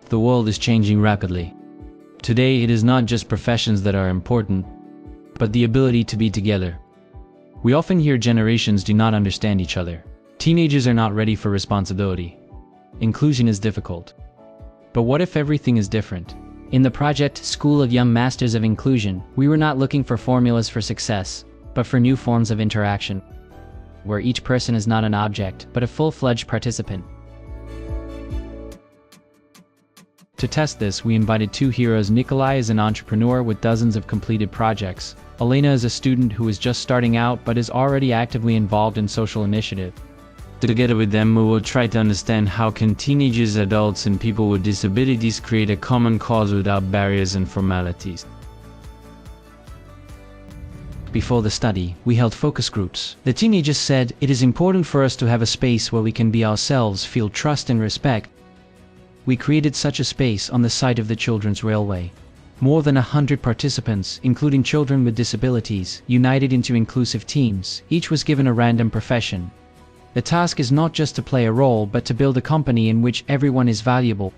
The world is changing rapidly. Today, it is not just professions that are important, but the ability to be together. We often hear generations do not understand each other. Teenagers are not ready for responsibility. Inclusion is difficult. But what if everything is different? In the project School of Young Masters of Inclusion, we were not looking for formulas for success, but for new forms of interaction, where each person is not an object, but a full-fledged participant. To test this, we invited two heroes. Nikolai is an entrepreneur with dozens of completed projects. Elena is a student who is just starting out but is already actively involved in social initiative. Together with them, we will try to understand how can teenagers, adults, and people with disabilities create a common cause without barriers and formalities. Before the study, we held focus groups. The teenagers said, "It is important for us to have a space where we can be ourselves, feel trust and respect." We created such a space on the site of the Children's Railway. More than 100 participants, including children with disabilities, united into inclusive teams. Each was given a random profession. The task is not just to play a role, but to build a company in which everyone is valuable.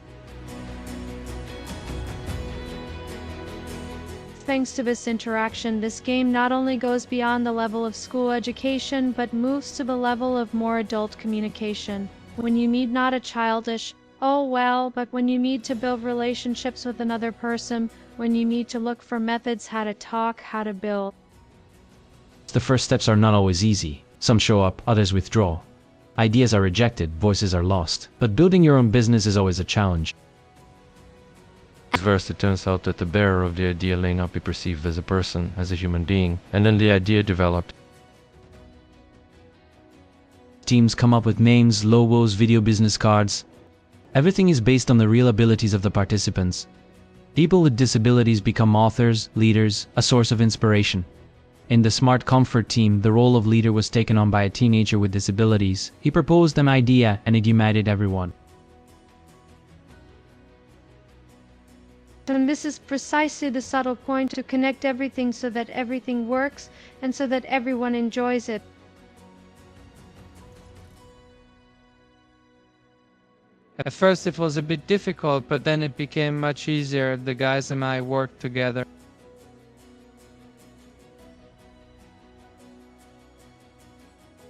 Thanks to this interaction, this game not only goes beyond the level of school education, but moves to the level of more adult communication. When you meet not a childish, "Oh well," but when you need to build relationships with another person, when you need to look for methods how to talk, how to build. The first steps are not always easy. Some show up, others withdraw. Ideas are rejected, voices are lost. But building your own business is always a challenge. First, it turns out that the bearer of the idea may not be perceived as a person, as a human being, and then the idea developed. Teams come up with names, logos, video business cards. Everything is based on the real abilities of the participants. People with disabilities become authors, leaders, a source of inspiration. In the Smart Comfort team, the role of leader was taken on by a teenager with disabilities. He proposed an idea and it united everyone. And this is precisely the subtle point, to connect everything so that everything works and so that everyone enjoys it. At first it was a bit difficult, but then it became much easier. The guys and I worked together.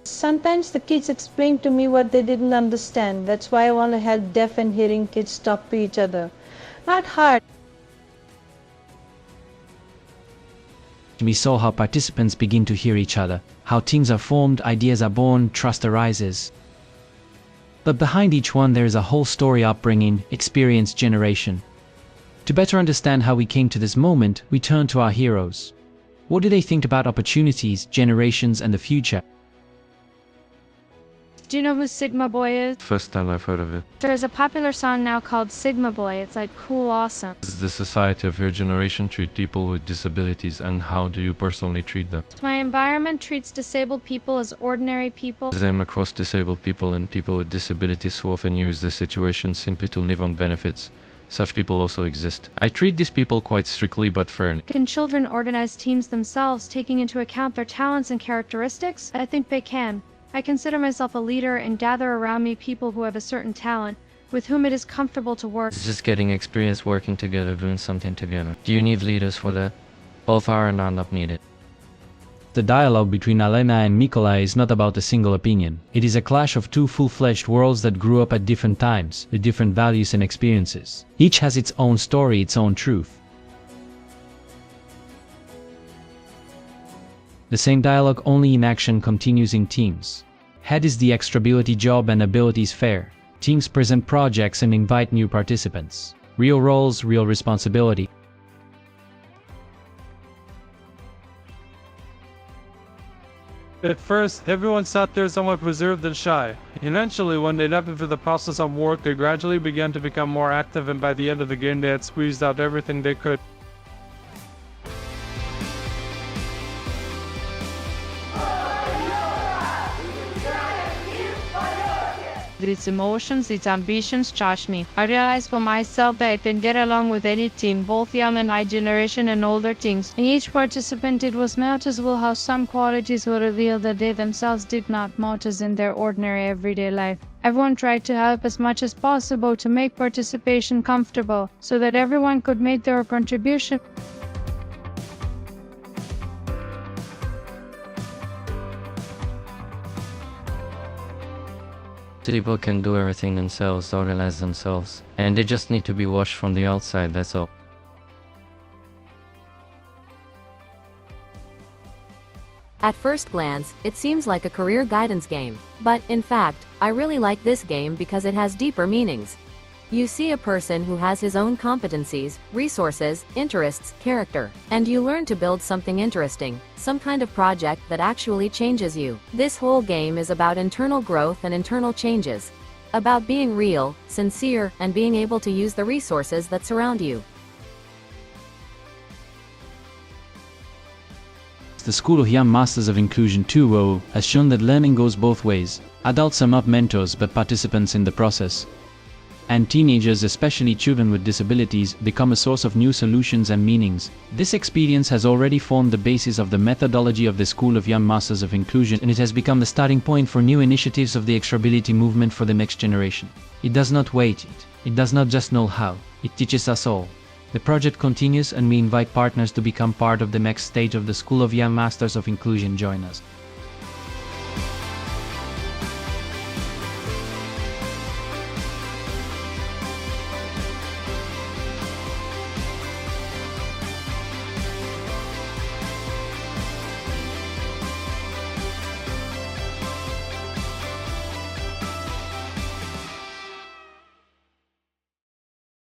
Sometimes the kids explain to me what they didn't understand. That's why I want to help deaf and hearing kids talk to each other. Not hard. We saw how participants begin to hear each other, how teams are formed, ideas are born, trust arises. But behind each one there is a whole story, upbringing, experience, generation. To better understand how we came to this moment, we turn to our heroes. What do they think about opportunities, generations, and the future? Do you know who Sigma Boy is? First time I've heard of it. There's a popular song now called Sigma Boy. It's like cool, awesome. Does the society of your generation treat people with disabilities, and how do you personally treat them? My environment treats disabled people as ordinary people. Same across disabled people and people with disabilities who often use the situation simply to live on benefits. Such people also exist. I treat these people quite strictly but fairly. Can children organize teams themselves, taking into account their talents and characteristics? I think they can. I consider myself a leader and gather around me people who have a certain talent, with whom it is comfortable to work. It's just getting experience working together, doing something together. Do you need leaders for that? Both are and are not needed. The dialogue between Elena and Nikolai is not about a single opinion. It is a clash of two full-fledged worlds that grew up at different times, with different values and experiences. Each has its own story, its own truth. The same dialogue, only in action, continues in teams. Head is the Extrability job and abilities fair. Teams present projects and invite new participants. Real roles, real responsibility. At first, everyone sat there somewhat reserved and shy. Eventually, when they leapt into the process of work, they gradually began to become more active, and by the end of the game, they had squeezed out everything they could. Its emotions, its ambitions charged me. I realized for myself that I can get along with any team, both young and my generation and older teams. In each participant, it was noticeable how some qualities were revealed that they themselves did not notice in their ordinary everyday life. Everyone tried to help as much as possible to make participation comfortable, so that everyone could make their contribution. People can do everything themselves, organize themselves, and they just need to be watched from the outside, that's all. At first glance, it seems like a career guidance game, but in fact, I really like this game because it has deeper meanings. You see a person who has his own competencies, resources, interests, character, and you learn to build something interesting, some kind of project that actually changes you. This whole game is about internal growth and internal changes. About being real, sincere, and being able to use the resources that surround you. The School of Young Masters of Inclusion 2.0 has shown that learning goes both ways. Adults are not mentors but participants in the process. And teenagers, especially children with disabilities, become a source of new solutions and meanings. This experience has already formed the basis of the methodology of the School of Young Masters of Inclusion, and it has become the starting point for new initiatives of the Extrability movement for the next generation. It does not wait, it does not just know how, it teaches us all. The project continues and we invite partners to become part of the next stage of the School of Young Masters of Inclusion. Join us.